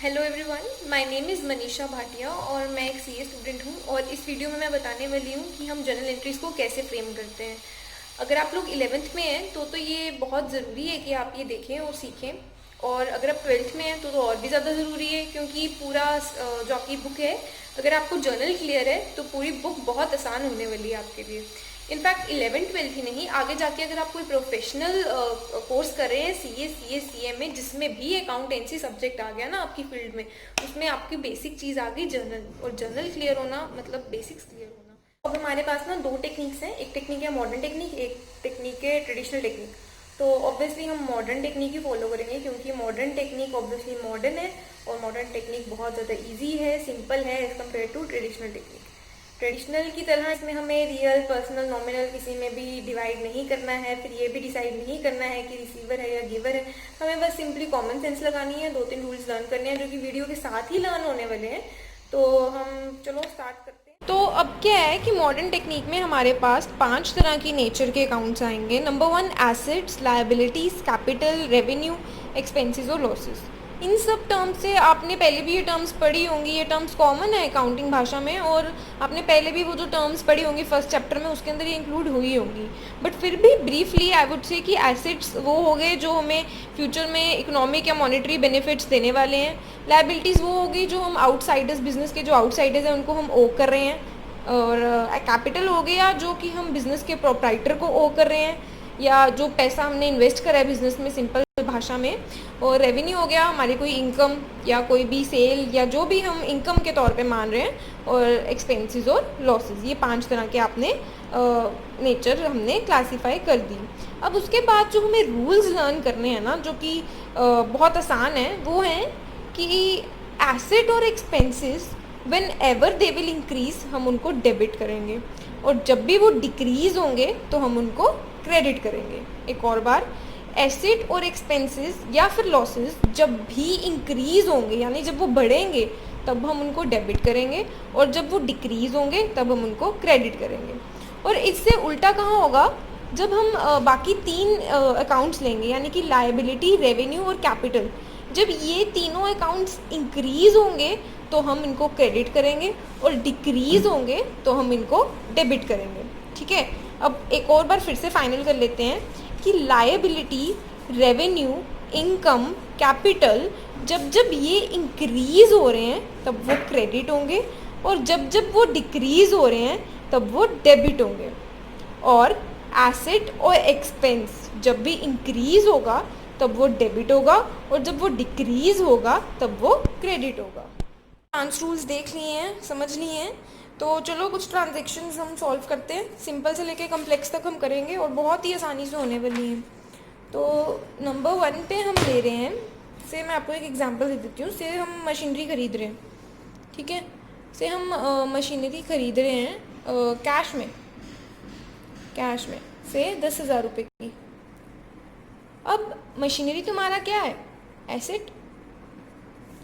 Hello everyone, my name is Manisha Bhatia और मैं एक सीए स्टूडेंट हूँ। और इस वीडियो में मैं बताने वाली हूँ कि हम जर्नल एंट्रीज़ को कैसे फ्रेम करते हैं। अगर आप लोग 11th में हैं तो ये बहुत ज़रूरी है कि आप ये देखें और सीखें। और अगर आप 12th में हैं तो और भी ज़्यादा ज़रूरी है, क्योंकि पूरा जो आपकी बुक है, अगर आपको जर्नल क्लियर है तो पूरी बुक बहुत आसान होने वाली है आपके लिए। इनफैक्ट 11th-12th ही नहीं, आगे जाके अगर आप कोई प्रोफेशनल कोर्स कर रहे हैं सीए में, जिसमें भी अकाउंटेंसी सब्जेक्ट आ गया ना आपकी फील्ड में, उसमें आपकी बेसिक चीज़ आ गई जर्नल। और जर्नल क्लियर होना मतलब बेसिक्स क्लियर होना। अब हमारे पास ना दो टेक्निक्स हैं, एक टेक्निक है मॉडर्न टेक्निक, एक टेक्निक है ट्रेडिशनल टेक्निक। तो ऑब्वियसली हम मॉडर्न टेक्निक ही फॉलो करेंगे, क्योंकि मॉडर्न टेक्निक ऑब्वियसली मॉडर्न है और मॉडर्न टेक्निक बहुत ज़्यादा ईजी है, सिंपल है as compare to traditional technique. Traditional की तरह इसमें हमें रियल, पर्सनल, नॉमिनल किसी में भी डिवाइड नहीं करना है। फिर ये भी डिसाइड नहीं करना है कि रिसीवर है या गिवर है। हमें बस सिंपली कॉमन सेंस लगानी है, 2-3 रूल्स लर्न करने हैं जो कि वीडियो के साथ ही लर्न होने वाले हैं। तो हम चलो स्टार्ट करते हैं। तो अब क्या है कि मॉडर्न टेक्निक में हमारे पास 5 तरह की नेचर के अकाउंट्स आएंगे। Number 1 assets, liabilities, capital, revenue, expenses और लॉसेस। इन सब टर्म्स से आपने पहले भी ये टर्म्स पढ़ी होंगी। ये टर्म्स कॉमन है अकाउंटिंग भाषा में, और आपने पहले भी वो जो टर्म्स पढ़ी होंगी फर्स्ट चैप्टर में, उसके अंदर ये इंक्लूड हुई होंगी। बट फिर भी ब्रीफली आई वुड से कि एसेट्स वो हो गए जो हमें फ्यूचर में इकोनॉमिक या मॉनेटरी बेनिफिट्स देने वाले हैं। लायबिलिटीज़ वो होगी जो हम आउटसाइडर्स, बिजनेस के जो आउटसाइडर्स हैं उनको हम ओ कर रहे हैं। और कैपिटल हो गया जो कि हम बिज़नेस के प्रोप्राइटर को ओ कर रहे हैं, या जो पैसा हमने इन्वेस्ट करा है बिज़नेस में, सिंपल भाषा में। और रेवेन्यू हो गया हमारी कोई इनकम या कोई भी सेल या जो भी हम इनकम के तौर पे मान रहे हैं। और एक्सपेंसेस और लॉसेस, ये 5 तरह के आपने नेचर हमने क्लासीफाई कर दी। अब उसके बाद जो हमें रूल्स लर्न करने हैं ना, जो कि बहुत आसान है, वो हैं कि एसेट और expenses when ever they will increase हम उनको डेबिट करेंगे, और जब भी वो डिक्रीज होंगे तो हम उनको क्रेडिट करेंगे। एक और बार, एसेट और एक्सपेंसेस या फिर लॉसेस जब भी इंक्रीज होंगे, यानी जब वो बढ़ेंगे, तब हम उनको डेबिट करेंगे, और जब वो डिक्रीज होंगे तब हम उनको क्रेडिट करेंगे। और इससे उल्टा कहाँ होगा, जब हम बाकी 3 अकाउंट्स लेंगे, यानी कि लायबिलिटी, रेवेन्यू और कैपिटल, जब ये तीनों अकाउंट्स इंक्रीज होंगे तो हम इनको क्रेडिट करेंगे, और डिक्रीज होंगे तो हम इनको डेबिट करेंगे। ठीक है, अब एक और बार फिर से फाइनल कर लेते हैं कि लायबिलिटी, रेवेन्यू, इनकम, कैपिटल जब जब ये इंक्रीज हो रहे हैं तब वो क्रेडिट होंगे, और जब जब वो डिक्रीज हो रहे हैं तब वो डेबिट होंगे। और एसेट और एक्सपेंस जब भी इंक्रीज होगा तब वो डेबिट होगा, और जब वो डिक्रीज होगा तब वो क्रेडिट होगा। 5 रूल्स देख लिए हैं, समझ लिए हैं, तो चलो कुछ ट्रांजेक्शन्स हम सॉल्व करते हैं। सिंपल से लेके कम्प्लेक्स तक हम करेंगे और बहुत ही आसानी से होने वाली हैं। तो नंबर 1 पे हम ले रहे हैं, से मैं आपको एक एग्जांपल दे देती हूँ। से हम मशीनरी खरीद रहे हैं, ठीक है। से हम मशीनरी खरीद रहे हैं कैश में से 10,000 रुपये की। अब मशीनरी तुम्हारा क्या है, एसेट।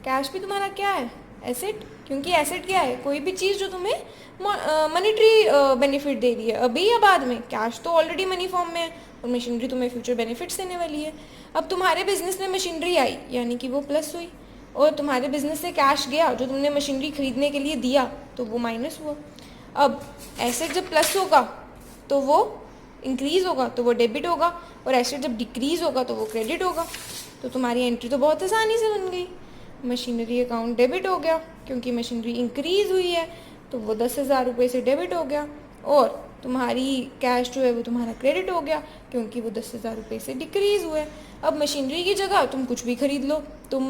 कैश भी तुम्हारा क्या है, एसेट। क्योंकि एसेट क्या है, कोई भी चीज़ जो तुम्हें मॉनेटरी बेनिफिट दे रही है अभी या बाद में। कैश तो ऑलरेडी मनी फॉर्म में है, और मशीनरी तुम्हें फ्यूचर बेनिफिट्स देने वाली है। अब तुम्हारे बिजनेस में मशीनरी आई, यानी कि वो प्लस हुई, और तुम्हारे बिजनेस से कैश गया जो तुमने मशीनरी खरीदने के लिए दिया, तो वो माइनस हुआ। अब एसेट जब प्लस होगा तो वो इंक्रीज होगा तो वो डेबिट होगा, और एसेट जब डिक्रीज होगा तो वो क्रेडिट होगा। तो तुम्हारी एंट्री तो बहुत आसानी से बन गई। मशीनरी अकाउंट डेबिट हो गया क्योंकि मशीनरी इंक्रीज हुई है, तो वो 10,000 रुपये से डेबिट हो गया। और तुम्हारी कैश जो है वो तुम्हारा क्रेडिट हो गया क्योंकि वो 10,000 रुपये से डिक्रीज हुए। अब मशीनरी की जगह तुम कुछ भी खरीद लो, तुम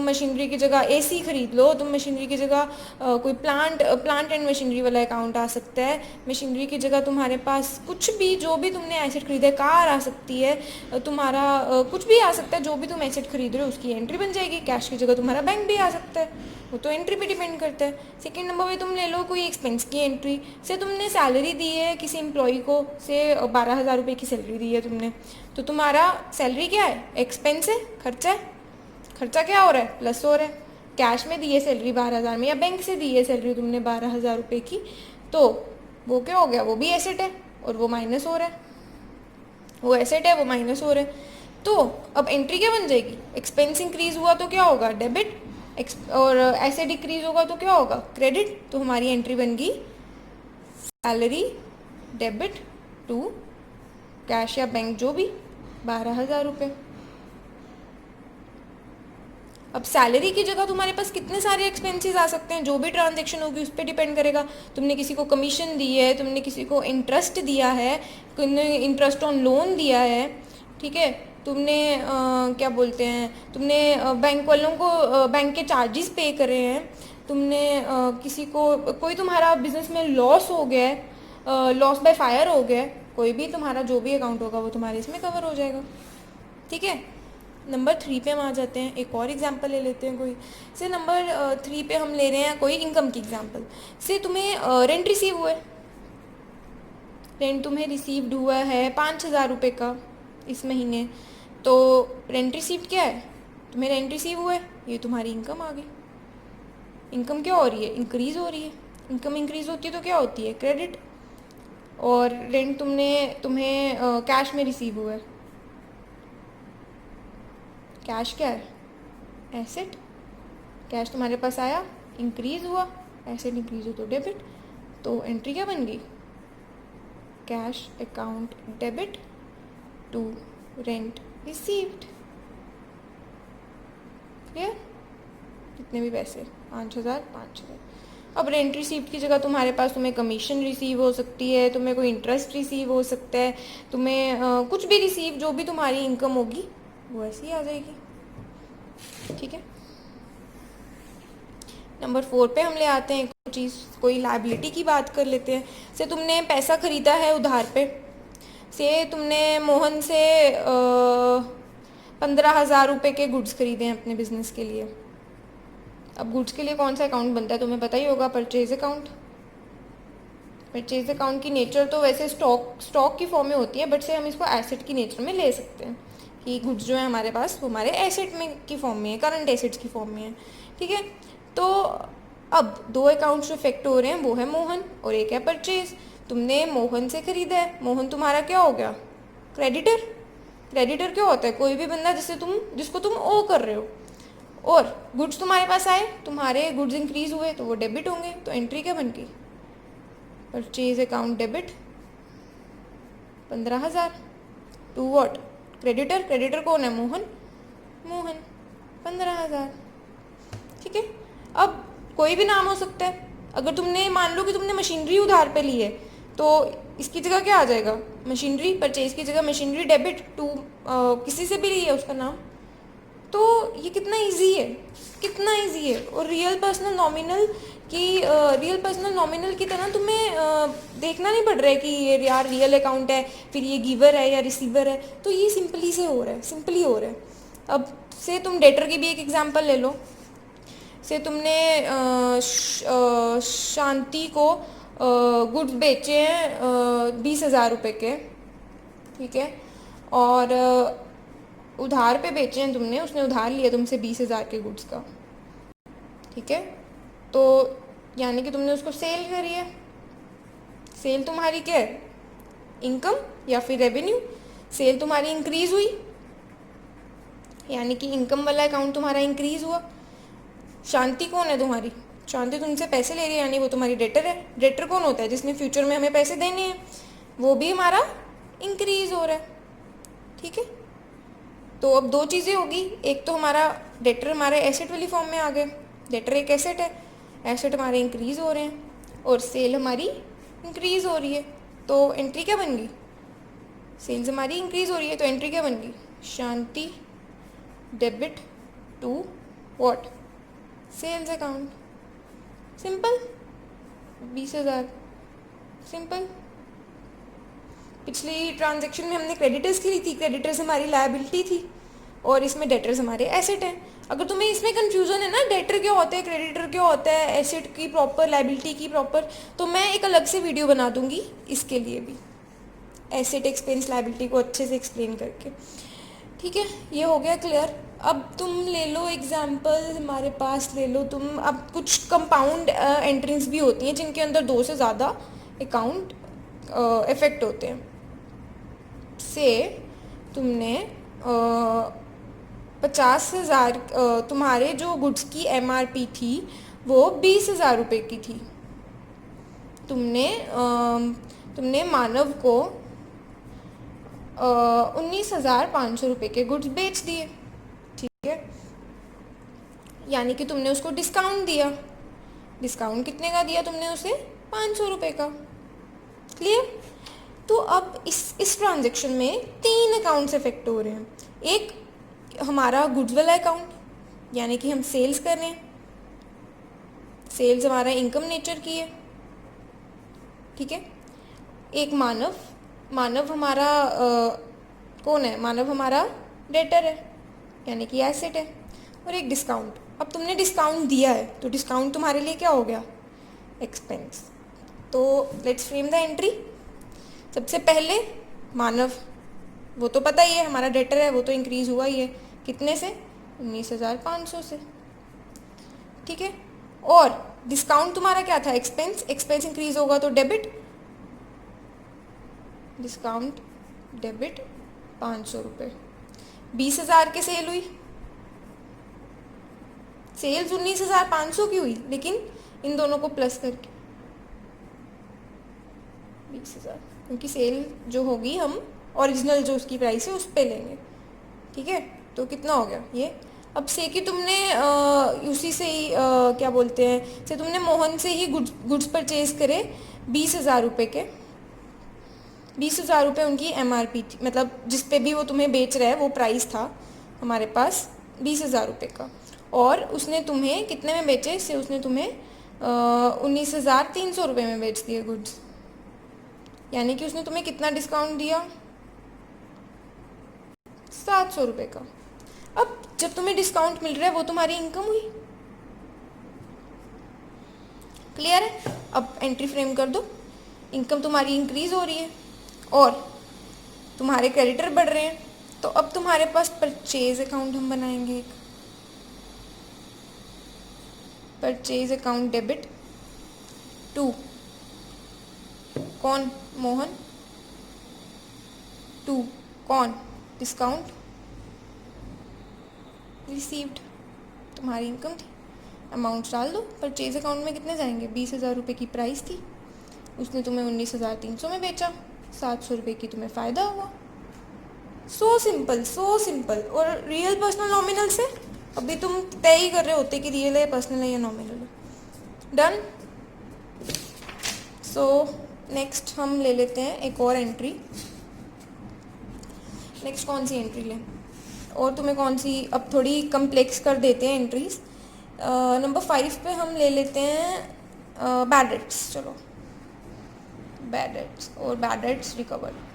मशीनरी की जगह एसी खरीद लो, तुम मशीनरी की जगह कोई प्लांट एंड मशीनरी वाला अकाउंट आ सकता है। मशीनरी की जगह तुम्हारे पास कुछ भी, जो भी तुमने एसेट खरीदा है, कार आ सकती है, तुम्हारा कुछ भी आ सकता है। जो भी तुम एसेट खरीद रहे हो उसकी एंट्री बन जाएगी। कैश की जगह तुम्हारा बैंक भी आ सकता है, वो तो एंट्री पे डिपेंड करता है। सेकेंड नंबर पे तुम ले लो कोई एक्सपेंस की एंट्री। से तुमने सैलरी दी है किसी एम्प्लॉई को, से 12,000 रुपये की सैलरी दी है तुमने, तो तुम्हारा सैलरी क्या है, एक्सपेंस है, खर्चा है। खर्चा क्या हो रहा है, प्लस हो रहा है। कैश में दी है सैलरी 12,000 में, या बैंक से दी है सैलरी तुमने 12,000 रुपये की, तो वो क्या हो गया, वो भी एसेट है और वो माइनस हो रहा है। वो एसेट है, वो माइनस हो रहा है। तो अब एंट्री क्या बन जाएगी, एक्सपेंस इंक्रीज हुआ तो क्या होगा, डेबिट, और ऐसे डिक्रीज होगा तो क्या होगा, क्रेडिट। तो हमारी एंट्री बन गई सैलरी डेबिट टू कैश या बैंक जो भी 12,000 रुपये। अब सैलरी की जगह तुम्हारे पास कितने सारे एक्सपेंसेस आ सकते हैं, जो भी ट्रांजैक्शन होगी उस पर डिपेंड करेगा। तुमने किसी को कमीशन दी है, तुमने किसी को इंटरेस्ट दिया है, तुमने इंटरेस्ट ऑन लोन दिया है, ठीक है, तुमने क्या बोलते हैं, तुमने बैंक वालों को बैंक के चार्जेस पे करे हैं, तुमने किसी को, कोई तुम्हारा बिजनेस में लॉस हो गया है, लॉस बाय फायर हो गया है, कोई भी तुम्हारा जो भी अकाउंट होगा वो तुम्हारे इसमें कवर हो जाएगा। ठीक है, नंबर 3 पे हम आ जाते हैं। एक और एग्जांपल ले लेते हैं कोई से। नंबर 3 पे हम ले रहे हैं कोई इनकम की एग्जांपल से। तुम्हें रेंट रिसीव हुआ है, रेंट तुम्हें रिसीव्ड हुआ है 5,000 रुपये का इस महीने। तो रेंट रिसीव्ड क्या है, तुम्हें रेंट रिसीव हुआ है, ये तुम्हारी इनकम आ गई। इनकम क्या हो रही है, इंक्रीज़ हो रही है। इनकम इंक्रीज़ होती है तो क्या होती है, क्रेडिट। और रेंट तुम्हें कैश में रिसीव हुआ है, कैश क्या है, एसेट। कैश तुम्हारे पास आया, इंक्रीज हुआ, एसेट इंक्रीज हो तो डेबिट। तो एंट्री क्या बन गई, cash account debit to rent received. Clear, कितने भी पैसे 5,000। अब रेंट रिसीव्ड की जगह तुम्हारे पास तुम्हें कमीशन रिसीव हो सकती है, तुम्हें कोई इंटरेस्ट रिसीव हो सकता है, तुम्हें कुछ भी रिसीव, जो भी तुम्हारी इनकम होगी वो ऐसी ही आ जाएगी। ठीक है, नंबर 4 पे हम ले आते हैं कोई चीज़, कोई लायबिलिटी की बात कर लेते हैं। से तुमने पैसा खरीदा है उधार पे, से तुमने मोहन से 15,000 रुपये के गुड्स खरीदे हैं अपने बिजनेस के लिए। अब गुड्स के लिए कौन सा अकाउंट बनता है तुम्हें पता ही होगा, परचेज अकाउंट। परचेज अकाउंट की नेचर तो वैसे स्टॉक की फॉर्म में होती है, बट से हम इसको एसेट की नेचर में ले सकते हैं कि गुड्स जो है हमारे पास वो हमारे एसेट में की फॉर्म में है, करंट एसेट्स की फॉर्म में है। ठीक है, तो अब 2 अकाउंट्स जो इफेक्ट हो रहे हैं वो है मोहन और एक है परचेज। तुमने मोहन से खरीदा है, मोहन तुम्हारा क्या हो गया, क्रेडिटर। क्रेडिटर क्या होता है, कोई भी बंदा जिसको तुम ओ कर रहे हो। और गुड्स तुम्हारे पास आए, तुम्हारे गुड्स इंक्रीज हुए तो वो डेबिट होंगे। तो एंट्री क्या बन गई, purchase account debit 15,000 to what, creditor. Creditor कौन है, मोहन। मोहन 15,000। ठीक है, अब कोई भी नाम हो सकता है। अगर तुमने मान लो कि तुमने मशीनरी उधार पे ली है तो इसकी जगह क्या आ जाएगा, मशीनरी। परचेज की जगह मशीनरी डेबिट टू किसी से भी ली है उसका नाम। तो ये कितना इजी है, कितना इजी है। और रियल पर्सनल नॉमिनल की तरह तुम्हें देखना नहीं पड़ रहा है कि ये यार रियल अकाउंट है, फिर ये गिवर है या रिसीवर है। तो ये सिंपली से हो रहा है, सिंपली हो रहा है। अब से तुम डेटर की भी एक एग्जांपल ले लो। से तुमने शांति को गुड्स बेचे हैं 20,000 रुपये के, ठीक है, और उधार पे बेचे हैं तुमने, उसने उधार लिया तुमसे 20,000 के गुड्स का। ठीक है, तो यानी कि तुमने उसको सेल करी है। सेल तुम्हारी क्या है, इनकम या फिर रेवेन्यू। सेल तुम्हारी इंक्रीज हुई, यानी कि इनकम वाला अकाउंट तुम्हारा इंक्रीज हुआ। शांति कौन है तुम्हारी, शांति तुमसे पैसे ले रही है, यानी वो तुम्हारी डेटर है। डेटर कौन होता है, जिसने फ्यूचर में हमें पैसे देने हैं, वो भी हमारा इंक्रीज हो रहा है। ठीक है, तो अब 2 चीज़ें होगी, एक तो हमारा डेटर हमारे एसेट वाली फॉर्म में आ गए, डेटर एक एसेट है, एसेट हमारे इंक्रीज हो रहे हैं और सेल हमारी इंक्रीज हो रही है। तो एंट्री क्या बन गई, सेल्स हमारी इंक्रीज हो रही है तो एंट्री क्या बन गई, Shanti debit to what, sales account. Simple, 20,000, simple. पिछली ट्रांजैक्शन में हमने क्रेडिटर्स की ली थी, क्रेडिटर्स हमारी लायबिलिटी थी और इसमें डेटर्स हमारे एसेट हैं। अगर तुम्हें इसमें कंफ्यूजन है ना, डेटर क्या होता है, क्रेडिटर क्या होता है, एसेट की प्रॉपर, लायबिलिटी की प्रॉपर, तो मैं एक अलग से वीडियो बना दूंगी इसके लिए भी, एसेट एक्सपेंस लायबिलिटी को अच्छे से एक्सप्लेन करके। ठीक है, ये हो गया क्लियर। अब तुम ले लो एग्जाम्पल, हमारे पास ले लो तुम। अब कुछ कंपाउंड एंट्रीज भी होती हैं जिनके अंदर 2 से ज़्यादा अकाउंट इफेक्ट होते हैं। से तुमने 50,000, तुम्हारे जो गुड्स की MRP थी वो 20,000 रुपये की थी। तुमने मानव को 19,500 रुपये के गुड्स बेच दिए, ठीक है। यानी कि तुमने उसको डिस्काउंट दिया। डिस्काउंट कितने का दिया तुमने उसे? 500 रुपये का। क्लियर? तो अब इस ट्रांजेक्शन में 3 अकाउंट्स इफेक्ट हो रहे हैं। एक हमारा गुड्स वाला अकाउंट, यानी कि हम सेल्स कर रहे हैं, सेल्स हमारा इनकम नेचर की है, ठीक है। एक मानव हमारा कौन है? मानव हमारा डेटर है, यानी कि एसेट है। और एक डिस्काउंट। अब तुमने डिस्काउंट दिया है तो डिस्काउंट तुम्हारे लिए क्या हो गया? एक्सपेंस। तो लेट्स फ्रेम द एंट्री। सबसे पहले मानव, वो तो पता ही है हमारा डेटर है, वो तो इंक्रीज हुआ ही है। कितने से? 19,500 से, ठीक है। और डिस्काउंट तुम्हारा क्या था? एक्सपेंस। एक्सपेंस इंक्रीज होगा तो डेबिट, डिस्काउंट डेबिट 500 रुपये। 20,000 की सेल हुई, सेल्स 19,500 की हुई, लेकिन इन दोनों को प्लस करके 20,000, क्योंकि सेल जो होगी हम ओरिजिनल जो उसकी प्राइस है उस पे लेंगे, ठीक है। तो कितना हो गया ये? अब से कि तुमने उसी से ही क्या बोलते हैं, से तुमने मोहन से ही गुड्स परचेज करे 20,000 रुपये के। 20,000 रुपये उनकी MRP थी, मतलब जिस पे भी वो तुम्हें बेच रहा है वो प्राइस था हमारे पास 20,000 रुपये का। और उसने तुम्हें कितने में बेचे? से उसने तुम्हें 19,300 रुपये में बेच दिए गुड्स। यानी कि उसने तुम्हें कितना डिस्काउंट दिया? 700 रुपये का। अब जब तुम्हें डिस्काउंट मिल रहा है वो तुम्हारी इनकम हुई। क्लियर है? अब एंट्री फ्रेम कर दो। इनकम तुम्हारी इंक्रीज हो रही है और तुम्हारे क्रेडिटर बढ़ रहे हैं। तो अब तुम्हारे पास परचेज अकाउंट हम बनाएंगे। एक परचेज अकाउंट डेबिट टू कौन? मोहन। टू कौन? डिस्काउंट रिसीव्ड, तुम्हारी इनकम थी। अमाउंट डाल दो। परचेज अकाउंट में कितने जाएंगे? 20,000 रुपये की प्राइस थी, उसने तुम्हें 19,300 में बेचा, 700 रुपये की तुम्हें फ़ायदा हुआ। So simple, so simple. और रियल पर्सनल नॉमिनल से अभी तुम तय ही कर रहे होते कि रियल है, पर्सनल है या नॉमिनल है। डन। सो नेक्स्ट हम ले लेते हैं एक और एंट्री। नेक्स्ट कौन सी एंट्री लें? और तुम्हें कौन सी, अब थोड़ी कम्प्लेक्स कर देते हैं एंट्रीज। नंबर 5 पे हम ले लेते हैं बैड डेट्स। चलो, बैड डेट्स और bad debts recovered.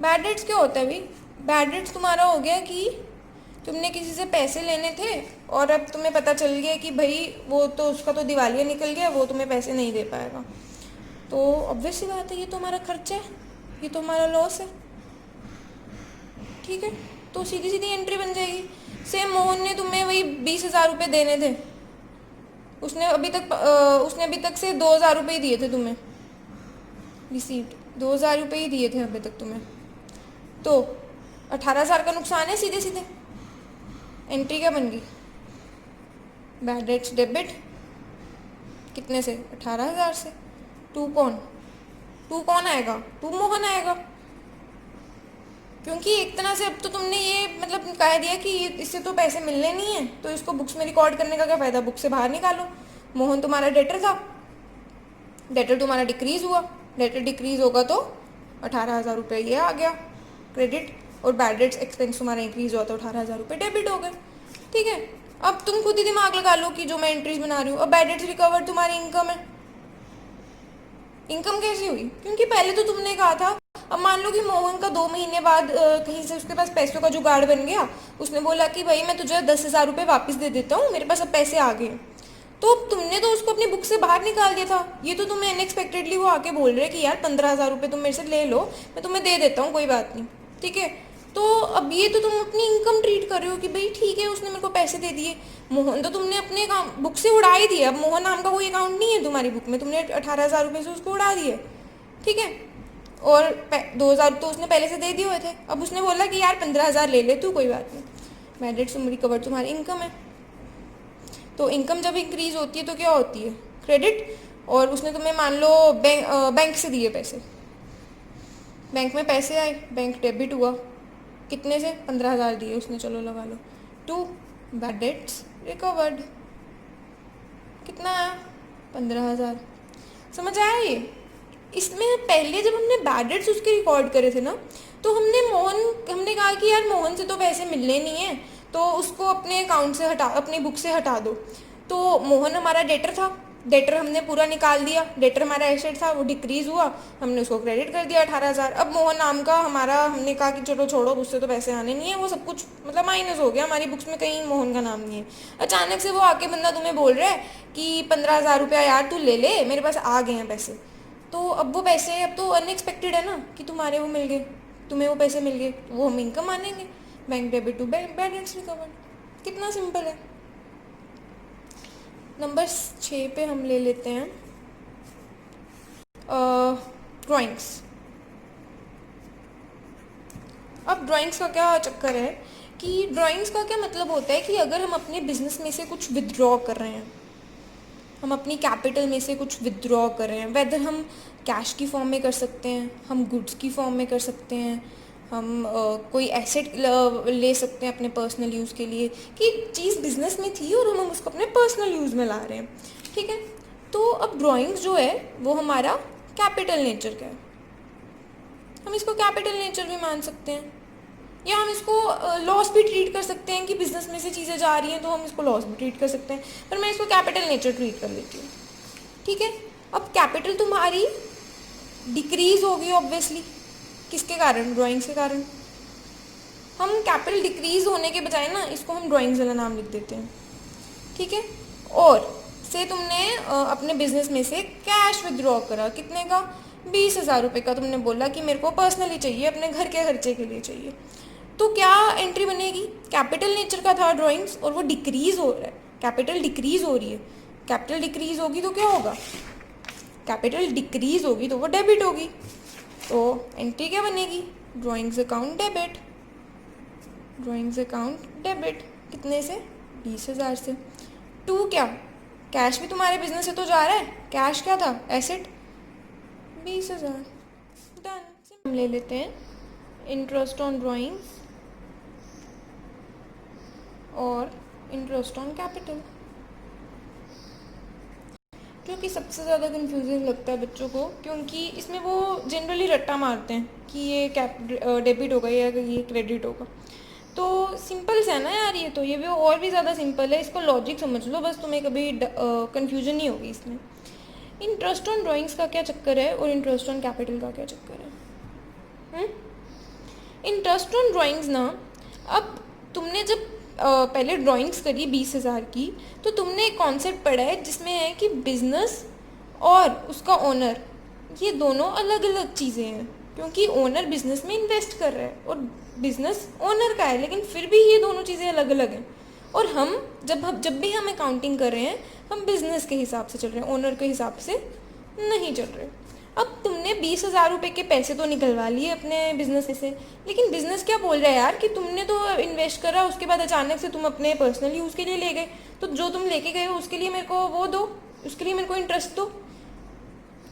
Bad debts क्या होता है भाई? बैड डेट्स तुम्हारा हो गया कि तुमने किसी से पैसे लेने थे और अब तुम्हें पता चल गया कि भाई वो तो उसका तो दिवालिया निकल गया, वो तुम्हें पैसे नहीं दे पाएगा। तो ऑब्वियस सी बात है, ये तो हमारा खर्चा है, ये तो हमारा लॉस है, ठीक है। तो सीधी सीधी एंट्री बन जाएगी। सेम मोहन ने तुम्हें वही 20,000 रुपये देने थे, उसने अभी तक से 2,000 रुपये ही दिए थे तुम्हें। रिसीव्ड 2,000 रुपये ही दिए थे अभी तक तुम्हें, तो 18,000 का नुकसान है सीधे सीधे। एंट्री क्या बन गई? Bad debts debit. कितने से? 18,000 से। टू कौन आएगा? टू मोहन आएगा, क्योंकि एक तरह से अब तो तुमने ये मतलब कह दिया कि इससे तो पैसे मिलने नहीं है, तो इसको बुक्स में रिकॉर्ड करने का क्या फ़ायदा? बुक से बाहर निकालो। मोहन तुम्हारा डेटर था, डेटर तुम्हारा डिक्रीज हुआ, डेटर डिक्रीज होगा तो 18,000 रुपये ये आ गया क्रेडिट, और बैड डेट्स एक्सपेंस तुम्हारा इंक्रीज हुआ तो 18,000 रुपये डेबिट हो गए, ठीक है। अब तुम खुद ही दिमाग लगा लो कि जो मैं एंट्रीज बना रही हूँ। अब बैड डेट्स रिकवर्ड तुम्हारी इनकम है। इनकम कैसी हुई? क्योंकि पहले तो तुमने कहा था, अब मान लो कि मोहन का 2 महीने बाद कहीं से उसके पास पैसों का जुगाड़ बन गया, उसने बोला कि भाई मैं तुझे 10,000 रुपये वापस दे देता हूँ, मेरे पास अब पैसे आ गए। तो तुमने तो उसको अपनी बुक से बाहर निकाल दिया था। ये तो तुम्हें अनएक्सपेक्टेडली वो आके बोल रहे कि यार 15,000 रुपये तुम मेरे से ले लो, मैं तुम्हें दे देता हूँ, कोई बात नहीं, ठीक है। तो अब ये तो तुम अपनी इनकम ट्रीट कर रहे हो कि भाई ठीक है उसने मेरे को पैसे दे दिए। मोहन तो तुमने अपने बुक से उड़ा ही दिया, अब मोहन नाम का कोई अकाउंट नहीं है तुम्हारी बुक में, तुमने 18,000 रुपये से उसको उड़ा दिए, ठीक है। और 2,000 तो उसने पहले से दे दिए हुए थे, अब उसने बोला कि यार 15,000 ले ले तू, कोई बात नहीं, बैड डेट्स रिकवर तुम्हारी इनकम है। तो इनकम जब इंक्रीज होती है तो क्या होती है, क्रेडिट। और उसने तुम्हें मान लो बैंक से दिए पैसे, बैंक में पैसे आए, बैंक डेबिट हुआ, कितने से, 15,000 दिए उसने, चलो लगा लो, टू बैड डेट्स रिकवर्ड, कितना आया, 15,000। समझ आया ये। इसमें पहले जब हमने बैड डेट्स उसके रिकॉर्ड करे थे ना, तो हमने कहा कि यार मोहन से तो पैसे मिलने नहीं है, तो उसको अपने अकाउंट से हटा, अपनी बुक से हटा दो। तो मोहन हमारा डेटर था, डेटर हमने पूरा निकाल दिया, डेटर हमारा एसेट था, वो डिक्रीज हुआ, हमने उसको क्रेडिट कर दिया 18,000। अब मोहन नाम का हमारा, हमने कहा कि चलो छोड़ो, उससे तो पैसे आने नहीं है, वो सब कुछ मतलब माइनस हो गया, हमारी बुक्स में कहीं मोहन का नाम नहीं है। अचानक से वो आके बंदा तुम्हें बोल रहा है कि 15,000 रुपया यार तू ले ले, मेरे पास आ गए हैं पैसे। तो अब वो पैसे, अब तो अनएक्सपेक्टेड है ना कि तुम्हारे वो मिल गए, तुम्हें वो पैसे मिल गए, वो हम इनकम मानेंगे, bank debit to bad debts recovered. कितना सिंपल है। नंबर 6 पे हम ले लेते हैं ड्राइंग्स। अब ड्राइंग्स का क्या चक्कर है कि ड्राइंग्स का क्या मतलब होता है कि अगर हम अपने बिजनेस में से कुछ विदड्रॉ कर रहे हैं, हम अपनी कैपिटल में से कुछ विदड्रॉ कर रहे हैं, वेदर हम कैश की फॉर्म में कर सकते हैं, हम गुड्स की फॉर्म में कर सकते हैं, हम कोई एसेट ले सकते हैं अपने पर्सनल यूज़ के लिए, कि चीज़ बिजनेस में थी और हम उसको अपने पर्सनल यूज़ में ला रहे हैं, ठीक है। तो अब ड्राइंग्स जो है वो हमारा कैपिटल नेचर का है, हम इसको कैपिटल नेचर भी मान सकते हैं, या हम इसको लॉस भी ट्रीट कर सकते हैं कि बिजनेस में से चीज़ें जा रही हैं तो हम इसको लॉस भी ट्रीट कर सकते हैं, पर मैं इसको कैपिटल नेचर ट्रीट कर लेती हूँ, ठीक है। अब कैपिटल तुम्हारी डिक्रीज होगी ऑब्वियसली, किसके कारण, ड्राइंग्स के कारण। हम कैपिटल डिक्रीज होने के बजाय ना इसको हम ड्राइंग्स वाला नाम लिख देते हैं, ठीक है। और से तुमने अपने बिजनेस में से कैश विदड्रॉ करा, कितने का, 20,000 रुपये का, तुमने बोला कि मेरे को पर्सनली चाहिए, अपने घर के खर्चे के लिए चाहिए, तो क्या एंट्री बनेगी, कैपिटल नेचर का था ड्राइंग्स और वो डिक्रीज हो रहा है, कैपिटल डिक्रीज हो रही है, कैपिटल डिक्रीज होगी तो क्या होगा, कैपिटल डिक्रीज होगी तो वो डेबिट होगी, तो एंट्री क्या बनेगी, drawings account debit, drawings account debit, कितने से, 20,000 से। टू क्या, कैश भी तुम्हारे बिजनेस से तो जा रहा है, कैश क्या था, एसेट, 20,000, डन। हम ले लेते हैं इंटरेस्ट ऑन ड्राइंग्स और इंटरेस्ट ऑन कैपिटल, जो कि सबसे ज़्यादा कंफ्यूजिंग लगता है बच्चों को, क्योंकि इसमें वो जनरली रट्टा मारते हैं कि ये डेबिट होगा या ये क्रेडिट होगा। तो सिंपल से है ना यार, ये तो ये भी और भी ज़्यादा सिंपल है, इसको लॉजिक समझ लो बस, तुम्हें कभी कन्फ्यूजन नहीं होगी इसमें। इंटरेस्ट ऑन ड्राइंग्स का क्या चक्कर है और इंटरेस्ट ऑन कैपिटल का क्या चक्कर है। इंटरेस्ट ऑन ड्राइंग्स ना, अब तुमने जब पहले ड्राइंग्स करी 20,000 की, तो तुमने एक कॉन्सेप्ट पढ़ा है जिसमें है कि बिजनेस और उसका ओनर ये दोनों अलग अलग चीज़ें हैं, क्योंकि ओनर बिजनेस में इन्वेस्ट कर रहा है और बिजनेस ओनर का है, लेकिन फिर भी ये दोनों चीज़ें अलग अलग हैं। और हम जब भी हम अकाउंटिंग कर रहे हैं, हम बिजनेस के हिसाब से चल रहे हैं, ओनर के हिसाब से नहीं चल रहे। अब तुमने 20,000 रुपये के पैसे तो निकलवा लिए अपने बिजनेस से, लेकिन बिजनेस क्या बोल रहा है यार कि तुमने तो इन्वेस्ट करा, उसके बाद अचानक से तुम अपने पर्सनल यूज़ के लिए ले गए, तो जो तुम लेके गए हो उसके लिए मेरे को वो दो, उसके लिए मेरे को इंटरेस्ट दो,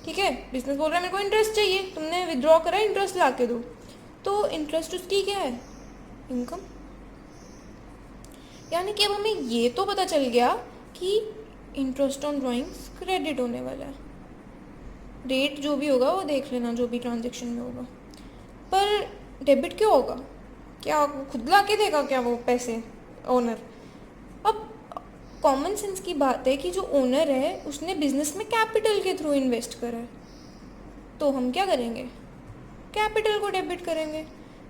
ठीक है। बिजनेस बोल रहा है मेरे को इंटरेस्ट चाहिए, तुमने विदड्रॉ करा, इंटरेस्ट ला के दो, तो इंटरेस्ट उसकी क्या है, इनकम। यानी कि अब हमें ये तो पता चल गया कि इंटरेस्ट ऑन ड्राइंग्स क्रेडिट होने वाला है, रेट जो भी होगा वो देख लेना, जो भी ट्रांजेक्शन में होगा, पर डेबिट क्यों होगा, क्या खुद ला के देगा क्या वो पैसे ओनर। अब कॉमन सेंस की बात है कि जो ओनर है उसने बिजनेस में कैपिटल के थ्रू इन्वेस्ट करा है, तो हम क्या करेंगे, कैपिटल को डेबिट करेंगे,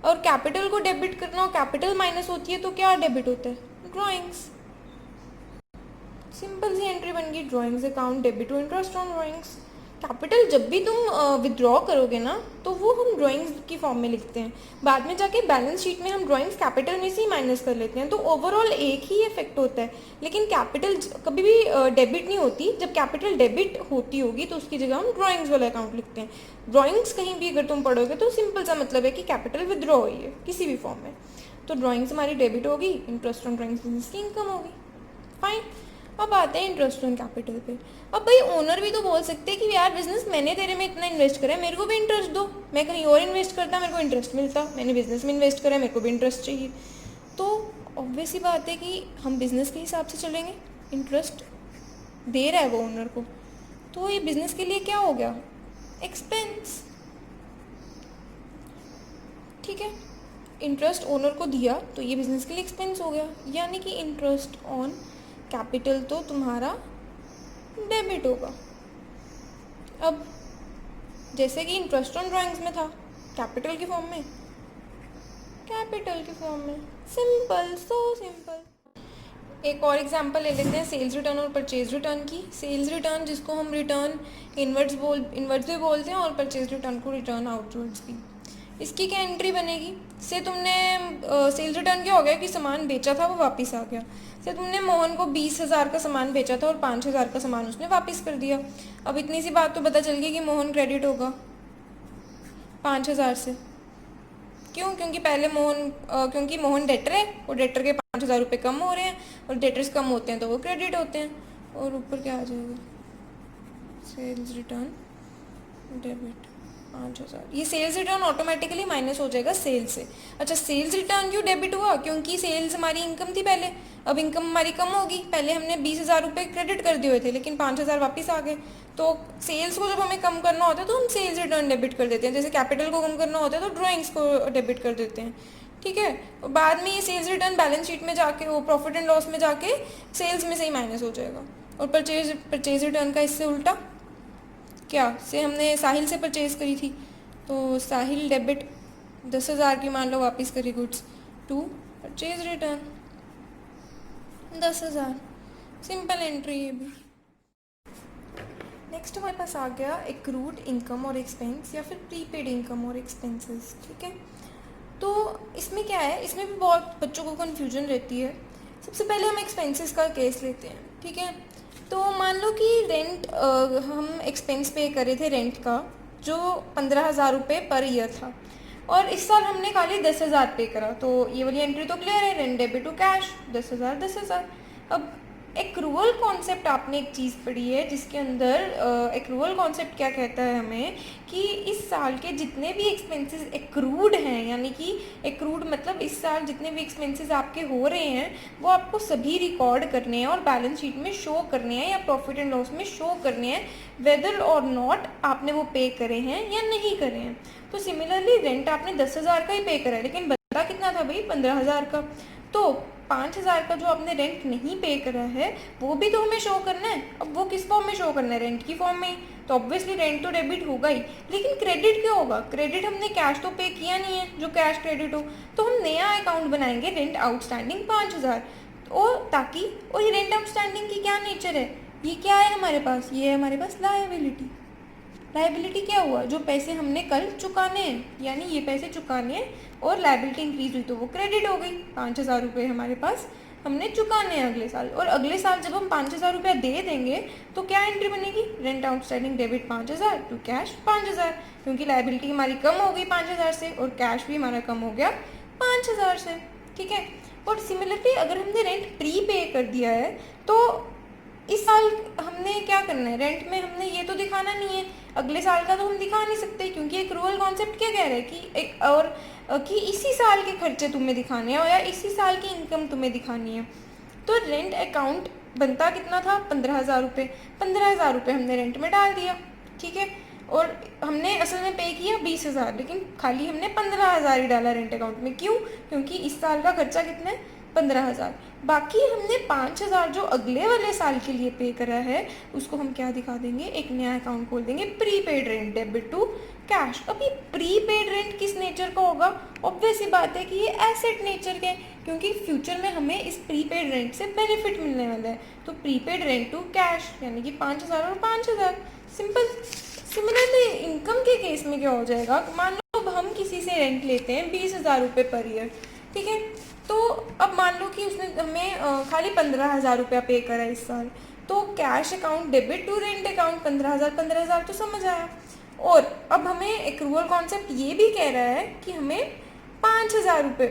और कैपिटल को डेबिट करना और कैपिटल माइनस होती है तो क्या डेबिट होता है, ड्राइंग्स। सिंपल सी एंट्री बन गई, drawings account debit to interest on drawings, capital जब भी तुम विड्रॉ करोगे ना तो वो हम ड्राइंग्स की फॉर्म में लिखते हैं, बाद में जाके बैलेंस शीट में हम ड्राइंग्स कैपिटल में से ही माइनस कर लेते हैं, तो ओवरऑल एक ही इफेक्ट होता है। लेकिन कैपिटल कभी भी डेबिट नहीं होती, जब कैपिटल डेबिट होती होगी तो उसकी जगह हम ड्राइंग्स वाला अकाउंट लिखते हैं। ड्राइंग्स कहीं भी अगर तुम पढ़ोगे तो सिंपल सा मतलब है कि कैपिटल विड्रॉ हुई है किसी भी फॉर्म में, तो ड्राइंग्स हमारी डेबिट होगी, इंटरेस्ट ऑन ड्राइंग्स बिजनेस की इनकम होगी। फाइन। अब आते हैं इंटरेस्ट ऑन कैपिटल पे। अब भाई ओनर भी तो बोल सकते हैं कि यार बिजनेस मैंने तेरे में इतना इन्वेस्ट करा है, मेरे को भी इंटरेस्ट दो, मैं कहीं और इन्वेस्ट करता मेरे को इंटरेस्ट मिलता, मैंने बिजनेस में इन्वेस्ट करा है मेरे को भी इंटरेस्ट चाहिए। तो ऑब्वियस ही बात है कि हम बिजनेस के हिसाब से चलेंगे, इंटरेस्ट दे रहा है वो ओनर को, तो ये बिजनेस के लिए क्या हो गया, एक्सपेंस। ठीक है, इंटरेस्ट ओनर को दिया तो ये बिजनेस के लिए एक्सपेंस हो गया, यानी कि इंटरेस्ट ऑन कैपिटल तो तुम्हारा डेबिट होगा। अब जैसे कि इंटरेस्ट ऑन ड्राइंग्स में था कैपिटल की फॉर्म में, कैपिटल की फॉर्म में, सिंपल, सो सिंपल। एक और एग्जांपल ले लेते हैं सेल्स रिटर्न और परचेज रिटर्न की। सेल्स रिटर्न जिसको हम रिटर्न इनवर्ड्स भी बोलते हैं और परचेज रिटर्न को रिटर्न आउटवर्ड्स भी। इसकी क्या एंट्री बनेगी, से तुमने सेल्स रिटर्न क्या हो गया कि सामान बेचा था वो वापस आ गया, से तुमने मोहन को 20,000 का सामान बेचा था और 5,000 का सामान उसने वापस कर दिया। अब इतनी सी बात तो पता चल गई कि मोहन क्रेडिट होगा 5,000 से। क्यों, क्योंकि पहले क्योंकि मोहन डेटर है और डेटर के 5,000 रुपये कम हो रहे हैं, और डेटर्स कम होते हैं तो वो क्रेडिट होते हैं, और ऊपर क्या आ जाएगा, सेल्स रिटर्न डेबिट 5,000। ये सेल्स रिटर्न ऑटोमेटिकली माइनस हो जाएगा सेल्स से। अच्छा, सेल्स रिटर्न क्यों डेबिट हुआ, क्योंकि सेल्स हमारी इनकम थी पहले, अब इनकम हमारी कम होगी, पहले हमने 20,000 रुपये क्रेडिट कर दिए हुए थे लेकिन 5,000 वापस आ गए, तो सेल्स को जब हमें कम करना होता है तो हम सेल्स रिटर्न डेबिट कर देते हैं, जैसे कैपिटल को कम करना होता है तो ड्राइंग्स को डेबिट कर देते हैं। ठीक है, और बाद में ये सेल्स रिटर्न बैलेंस शीट में जाके वो प्रॉफिट एंड लॉस में जाके सेल्स में से ही माइनस हो जाएगा। और परचेज रिटर्न का इससे उल्टा क्या, से हमने साहिल से परचेज करी थी तो साहिल डेबिट 10,000 की मान लो वापस करी goods to purchase return 10,000। Simple entry ये भी। नेक्स्ट हमारे पास आ गया एक्रूड इनकम और एक्सपेंस या फिर प्रीपेड इनकम और एक्सपेंसेस। ठीक है, तो इसमें क्या है, इसमें भी बहुत बच्चों को कन्फ्यूजन रहती है। सबसे पहले हम एक्सपेंसेस का केस लेते हैं। ठीक है, तो मान लो कि रेंट हम एक्सपेंस पे करे थे रेंट का जो 15,000 रुपये पर ईयर था, और इस साल हमने खाली 10,000 पे करा, तो ये वाली एंट्री तो क्लियर है, रेंट डेबिट टू कैश 10,000 10,000। अब एक्रूअल कॉन्सेप्ट आपने एक चीज़ पढ़ी है जिसके अंदर एक्रूअल कॉन्सेप्ट क्या कहता है हमें कि इस साल के जितने भी एक्सपेंसेस एक्रूड हैं, यानी कि एक्रूड मतलब इस साल जितने भी एक्सपेंसेस आपके हो रहे हैं वो आपको सभी रिकॉर्ड करने हैं और बैलेंस शीट में शो करने हैं या प्रॉफिट एंड लॉस में शो करने हैं, वेदर और नॉट आपने वो पे करे हैं या नहीं करे हैं। तो सिमिलरली रेंट आपने 10,000 का ही पे करा है, लेकिन बता कितना था भाई, 15,000 का, तो 5,000 का जो आपने रेंट नहीं पे करा है वो भी तो हमें शो करना है। अब वो किस फॉर्म में शो करना है, रेंट की फॉर्म में ही, तो ऑब्वियसली रेंट तो डेबिट होगा ही, लेकिन क्रेडिट क्यों होगा, क्रेडिट हमने कैश तो पे किया नहीं है जो कैश क्रेडिट हो, तो हम नया अकाउंट बनाएंगे रेंट आउटस्टैंडिंग 5,000, और ताकि, और ये रेंट आउटस्टैंडिंग की क्या नेचर है, ये क्या है हमारे पास, ये है हमारे पास लायबिलिटी। लायबिलिटी क्या हुआ, जो पैसे हमने कल चुकाने हैं, यानी ये पैसे चुकाने हैं और लायबिलिटी इंक्रीज हुई तो वो क्रेडिट हो गई, 5,000 रुपये हमारे पास हमने चुकाने हैं अगले साल, और अगले साल जब हम 5,000 रुपया दे देंगे तो क्या एंट्री बनेगी, rent outstanding debit 5,000 to cash 5,000, क्योंकि लायबिलिटी हमारी कम हो गई 5,000 से और कैश भी हमारा कम हो गया 5,000 से। ठीक है, और सिमिलरली अगर हमने रेंट प्री पे कर दिया है तो इस साल हमने क्या करना है, रेंट में हमने ये तो दिखाना नहीं है, अगले साल का तो हम दिखा नहीं सकते, क्योंकि एक रूरल कॉन्सेप्ट क्या कह रहा है कि एक और कि इसी साल के खर्चे तुम्हें दिखाने हैं या इसी साल की इनकम तुम्हें दिखानी है। तो रेंट अकाउंट बनता कितना था, 15,000 रुपये, 15,000 रुपये हमने रेंट में डाल दिया। ठीक है, और हमने असल में पे किया 20,000, लेकिन खाली हमने 15,000 ही डाला रेंट अकाउंट में। क्यों, क्योंकि इस साल का खर्चा कितना है, 15,000, बाकी हमने 5,000 जो अगले वाले साल के लिए पे करा है उसको हम क्या दिखा देंगे, एक नया अकाउंट खोल देंगे, prepaid rent debit to cash. अब ये प्रीपेड रेंट किस नेचर का होगा, ऑब्वियस ही बात है कि ये एसेट नेचर के, क्योंकि फ्यूचर में हमें इस प्रीपेड रेंट से बेनिफिट मिलने वाला है, तो प्रीपेड रेंट टू कैश यानी कि 5,000 और 5,000, सिंपल। सिमिलरली इनकम के केस में क्या हो जाएगा, मान लो अब हम किसी से रेंट लेते हैं 20,000 रुपये पर ईयर, ठीक है। तो अब मान लो कि उसने हमें खाली 15,000 रुपया पे करा इस साल, तो cash account debit to rent account 15,000 तो समझ आया। और अब हमें एक्रूअल कॉन्सेप्ट ये भी कह रहा है कि हमें 5,000 रुपये,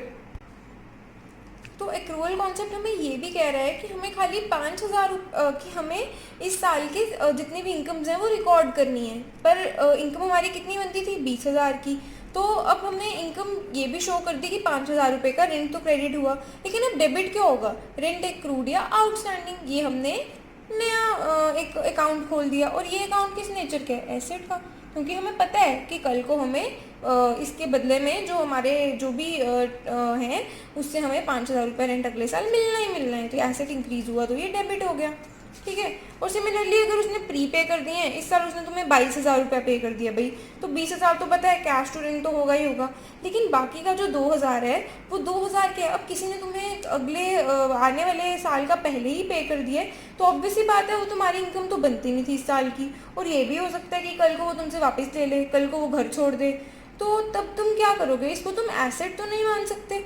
तो एक्रूअल कॉन्सेप्ट हमें ये भी कह रहा है कि हमें खाली 5,000 कि हमें इस साल के जितनी भी इनकम्स हैं वो रिकॉर्ड करनी है। पर इनकम हमारी कितनी बनती थी, 20,000 की। तो अब हमने इनकम ये भी शो कर दी कि 5,000 रुपये का रेंट तो क्रेडिट हुआ, लेकिन अब डेबिट क्या होगा, रेंट एक्रूड या आउटस्टैंडिंग। ये हमने नया एक अकाउंट खोल दिया, और ये अकाउंट किस नेचर का है, एसेट का, क्योंकि हमें पता है कि कल को हमें इसके बदले में जो हमारे जो भी हैं उससे हमें 5,000 रुपये रेंट अगले साल मिलना ही मिलना है। तो एसेट इंक्रीज हुआ तो ये डेबिट हो गया, ठीक है। और सिमिलरली अगर उसने प्री पे कर दिए हैं, इस साल उसने तुम्हें 22,000 रुपया पे कर दिया भाई, तो 20,000 तो पता है कैश टू रेंट तो होगा ही होगा, लेकिन बाकी का जो 2,000 है वो 2,000 क्या है। अब किसी ने तुम्हें अगले आने वाले साल का पहले ही पे कर दिया है, तो ऑब्वियस ही बात है वो तुम्हारी इनकम तो बनती नहीं थी इस साल की। और ये भी हो सकता है कि कल को वो तुमसे वापस ले ले, कल को वो घर छोड़ दे, तो तब तुम क्या करोगे, इसको तुम एसेट तो नहीं मान सकते।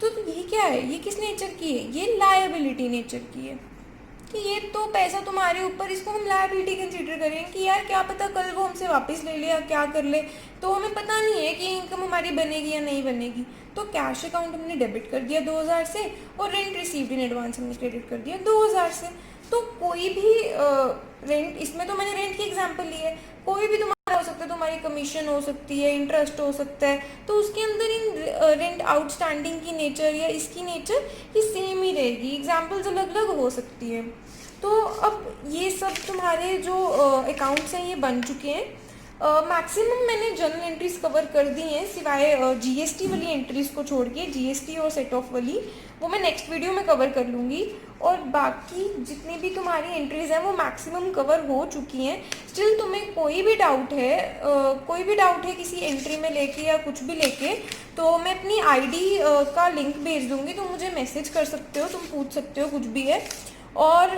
तो ये क्या है, ये किस नेचर की है, ये लायबिलिटी नेचर की है, कि ये तो पैसा तुम्हारे ऊपर, इसको हम लायबिलिटी कंसीडर करें कि यार क्या पता कल वो हमसे वापस ले ले या क्या कर ले, तो हमें पता नहीं है कि इनकम हमारी बनेगी या नहीं बनेगी। तो कैश अकाउंट हमने डेबिट कर दिया 2,000 से, और रेंट रिसीव्ड इन एडवांस हमने क्रेडिट कर दिया 2,000 से। तो कोई भी रेंट, इसमें तो मैंने रेंट की एग्जांपल ली है, कोई भी तुम्हारा हो सकता है, तुम्हारी कमीशन हो सकती है, इंटरेस्ट हो सकता है, तो उसके अंदर इन रेंट आउटस्टैंडिंग की नेचर या इसकी नेचर ये सेम ही रहेगी, एग्जांपल्स अलग अलग हो सकती है। तो अब ये सब तुम्हारे जो अकाउंट्स हैं ये बन चुके हैं। मैक्सिमम मैंने जर्नल एंट्रीज कवर कर दी हैं, सिवाय जीएसटी वाली एंट्रीज को छोड़ के, जीएसटी और सेट ऑफ वाली वो मैं नेक्स्ट वीडियो में कवर कर लूँगी। और बाकी जितनी भी तुम्हारी एंट्रीज हैं वो मैक्सिमम कवर हो चुकी हैं। स्टिल तुम्हें कोई भी डाउट है किसी एंट्री में लेके या कुछ भी लेके, तो मैं अपनी आईडी का लिंक भेज दूँगी, तो मुझे मैसेज कर सकते हो, तुम पूछ सकते हो कुछ भी है। और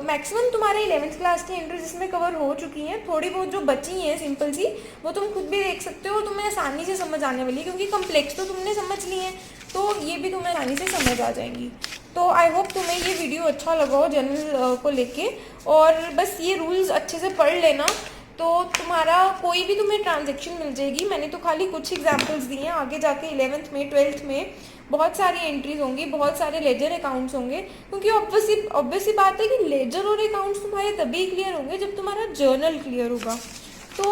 मैक्सिमम तुम्हारे 11th क्लास की एंट्रीज इसमें कवर हो चुकी हैं, थोड़ी बहुत जो बची हैं सिंपल सी वो तुम खुद भी देख सकते हो, तुम्हें आसानी से समझ आने वाली है, क्योंकि कम्प्लेक्स तो तुमने समझ ली हैं, तो ये भी तुम्हें आसानी से समझ आ जाएंगी। तो आई होप तुम्हें ये वीडियो अच्छा लगा हो जनरल को लेके, और बस ये रूल्स अच्छे से पढ़ लेना, तो तुम्हारा कोई भी तुम्हें ट्रांजेक्शन मिल जाएगी। मैंने तो खाली कुछ एग्जांपल्स दिए हैं, आगे जाके 11th में 12th में बहुत सारी एंट्रीज होंगी, बहुत सारे लेजर अकाउंट्स होंगे, क्योंकि ऑब्वियस ही बात है कि लेजर और अकाउंट्स तुम्हारे तभी क्लियर होंगे जब तुम्हारा जर्नल क्लियर होगा। तो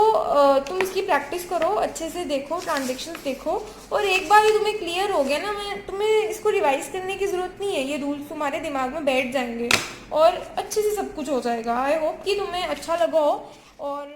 तुम इसकी प्रैक्टिस करो, अच्छे से देखो, ट्रांजेक्शन्स देखो, और एक बार ही तुम्हें क्लियर हो गया ना, तुम्हें इसको रिवाइज करने की ज़रूरत नहीं है, ये रूल्स तुम्हारे दिमाग में बैठ जाएंगे और अच्छे से सब कुछ हो जाएगा। आई होप कि तुम्हें अच्छा लगा हो। और